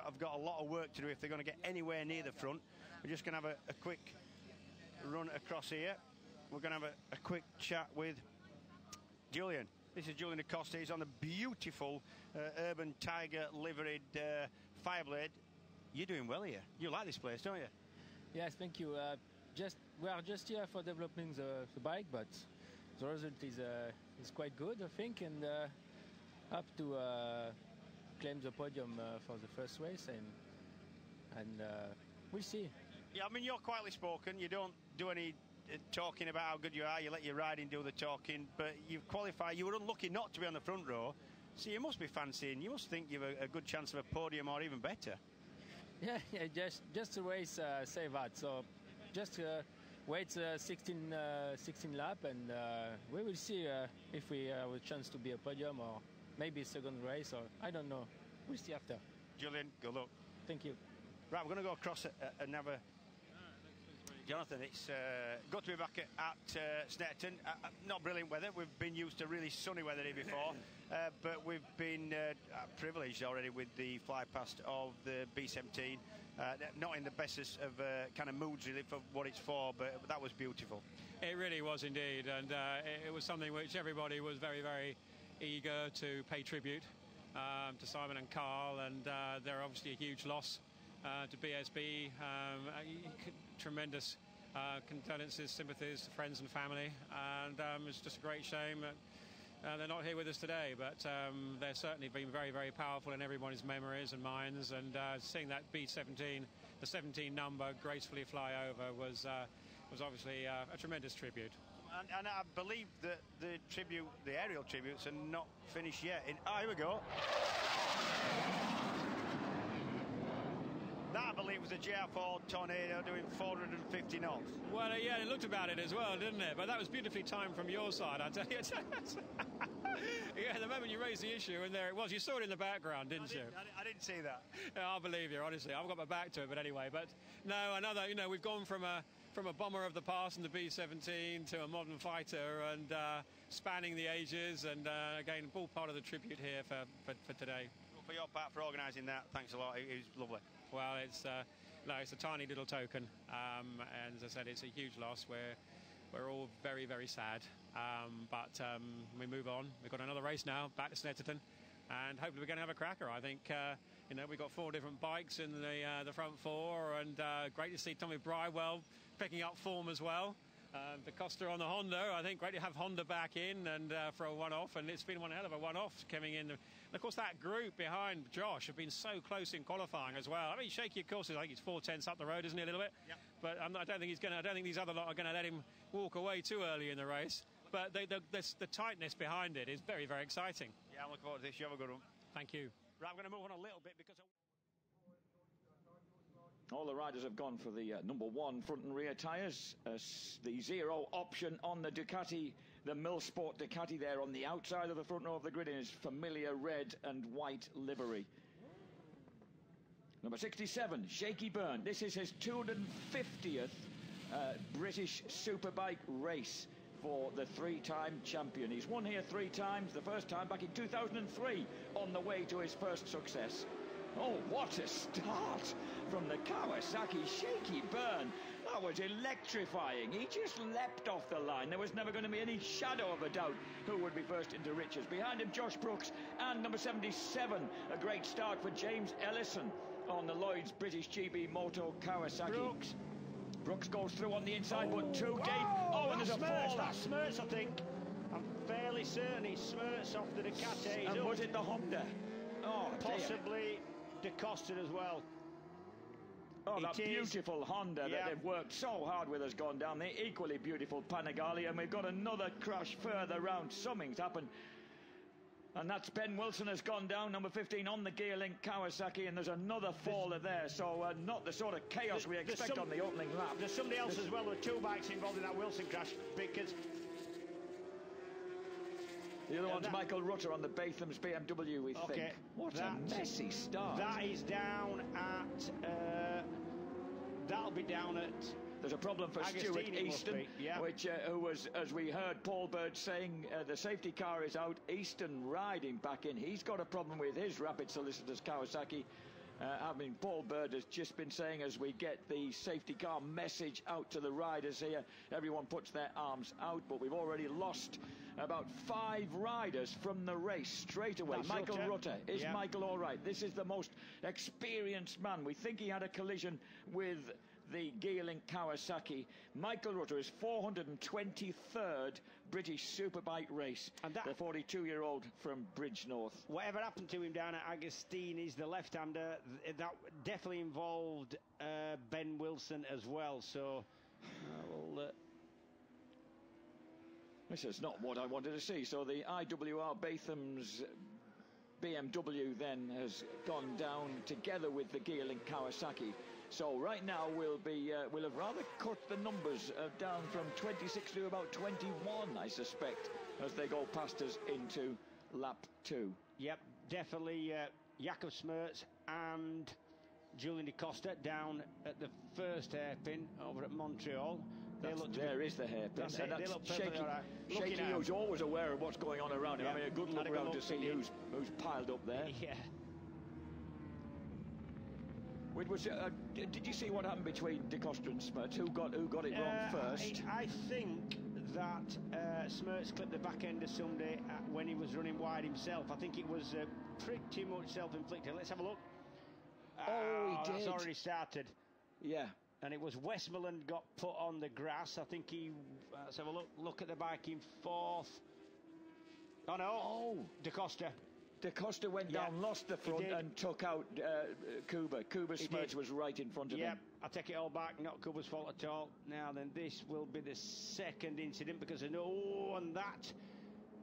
have got a lot of work to do if they're going to get anywhere near the front. We're just going to have a quick run across here. We're going to have a quick chat with Julian. This is Julian Acosta. He's on the beautiful Urban Tiger liveried Fireblade. You're doing well here. You like this place, don't you? Yes, thank you. We are just here for developing the bike, but the result is quite good, I think, and up to claim the podium for the first race, and we'll see. Yeah, I mean, you're quietly spoken. You don't do any talking about how good you are. You let your riding do the talking, but you've qualified. You were unlucky not to be on the front row, so you must be fancying. You must think you've a good chance of a podium or even better. Yeah, just the race say that. So just wait 16 lap, and we will see if we have a chance to be a podium or maybe a second race, or I don't know. We'll see after. Julian, good luck. Thank you. Right, we're going to go across another. Jonathan, it's good to be back at Snetterton. Not brilliant weather. We've been used to really sunny weather here before, but we've been privileged already with the fly past of the B17. Not in the bestest of kind of moods really for what it's for, but that was beautiful. It really was indeed, and it was something which everybody was very, very eager to pay tribute to Simon and Carl, and they're obviously a huge loss to BSB. Tremendous condolences, sympathies to friends and family, and it's just a great shame that they're not here with us today, but they've certainly been very, very powerful in everybody's memories and minds, and seeing that B17, the 17 number, gracefully fly over was obviously a tremendous tribute. And I believe that the aerial tributes are not finished yet. Here we go. That, I believe, was a GR4 Tornado doing 450 knots. Well, yeah, it looked about it as well, didn't it? But that was beautifully timed from your side, I tell you. Yeah, the moment you raised the issue, and there it was. You saw it in the background, didn't you? I didn't see that. Yeah, I believe you, honestly. I've got my back to it, but anyway. But no, another, we've gone from a bomber of the past in the B17 to a modern fighter, and spanning the ages, and again, all part of the tribute here for today. Well, for your part, for organising that, thanks a lot. It was lovely. Well, it's a tiny little token, and as I said, it's a huge loss. We're all very, very sad, but we move on. We've got another race now, back to Snetterton, and hopefully we're going to have a cracker. I think we've got 4 different bikes in the front 4, and great to see Tommy Bridewell picking up form as well. The Costa on the Honda, I think great to have Honda back in and for a one-off, and it's been one hell of a one-off coming in. And of course that group behind Josh have been so close in qualifying as well. I mean, shaky of course, I think it's 4/10 up the road, isn't it, a little bit? Yep. But I don't think these other lot are going to let him walk away too early in the race. But the tightness behind it is very, very exciting. Yeah, I'm looking forward to this. You have a good one. Thank you. Right, I'm going to move on a little bit because all the riders have gone for the number 1 front and rear tyres. The 0 option on the Ducati, the Millsport Ducati there on the outside of the front row of the grid in his familiar red and white livery. Number 67, Shaky Byrne. This is his 250th British Superbike race for the 3-time champion. He's won here 3 times, the first time back in 2003 on the way to his first success. Oh, what a start from the Kawasaki Shaky Byrne. That was electrifying. He just leapt off the line. There was never going to be any shadow of a doubt who would be first into riches. Behind him, Josh Brooks and number 77. A great start for James Ellison on the Lloyd's British GB Moto Kawasaki. Brooks goes through on the inside, but too deep. Oh, and there's a fall. That smirts, I think. I'm fairly certain he smirts off the Ducati. And was it the Honda? Oh, possibly De Costa as well. Oh, that beautiful Honda that they've worked so hard with has gone down. The equally beautiful Panigale, and we've got another crash further round. Something's happened. And that's Ben Wilson has gone down, number 15 on the Gearlink Kawasaki, and there's another faller there. So not the sort of chaos we expect on the opening lap. There's somebody else as well. There were 2 bikes involved in that Wilson crash, because the other one's Michael Rutter on the Batham's BMW, we think. What a messy start. That is down at... that'll be down at... There's a problem for Stuart Easton, who was, as we heard Paul Bird saying, the safety car is out. Easton riding back in. He's got a problem with his Rapid Solicitors Kawasaki. I mean, Paul Bird has just been saying, as we get the safety car message out to the riders here, everyone puts their arms out, but we've already lost about 5 riders from the race straight away. That's Michael Rutter. Is Michael all right? This is the most experienced man. We think he had a collision with the Geerling Kawasaki. Michael Rutter is 423rd British Superbike race. And the 42-year-old from Bridgnorth. Whatever happened to him down at Agostini, is the left-hander. That definitely involved Ben Wilson as well. So, this is not what I wanted to see. So the IWR Batham's BMW then has gone down together with the Geerling Kawasaki. So right now we'll have rather cut the numbers down from 26 to about 21, I suspect, as they go past us into lap 2. Yep, definitely Jakob Smerts and Julian DeCosta down at the first hairpin over at Montreal. There is the hairpin. That's it. They look perfectly all right. Shaky, who's always aware of what's going on around him. I mean, a good look around to see who's piled up there. Yeah. Did you see what happened between DeCosta and Smerts? Who got it wrong first? I think that Smerts clipped the back end of Sunday when he was running wide himself. I think it was pretty much self-inflicted. Let's have a look. Oh, he did. That's already started. Yeah. And it was Westmoreland got put on the grass. I think he... let's have a look at the bike in 4th. Oh, no. Oh. DeCosta. DeCosta went down, lost the front, and took out Kuba. Kuba Smerts was right in front of him. I take it all back. Not Kuba's fault at all. Now then, this will be the second incident because I know on that.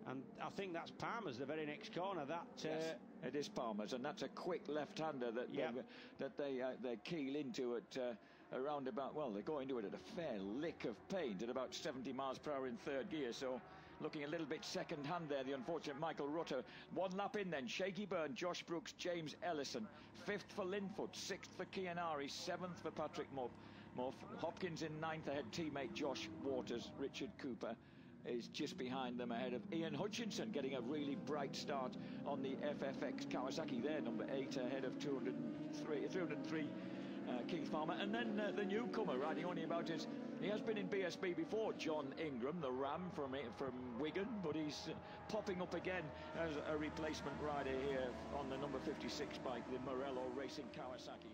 And I think that's Palmer's, the very next corner. Yes, it is Palmer's, and that's a quick left-hander that they keel into at around about, well, they go into it at a fair lick of paint at about 70 miles per hour in 3rd gear, so looking a little bit second-hand there, the unfortunate Michael Rutter. 1 lap in then, Shaky Byrne, Josh Brooks, James Ellison. 5th for Linfoot, 6th for Kianari, 7th for Patrick Muff. Hopkins in 9th ahead, teammate Josh Waters. Richard Cooper is just behind them ahead of Ian Hutchinson, getting a really bright start on the FFX Kawasaki there, number 8 ahead of 303 Keith Palmer. And then the newcomer riding only about his... He has been in BSB before, John Ingram, the Ram from Wigan, but he's popping up again as a replacement rider here on the number 56 bike, the Morello Racing Kawasaki.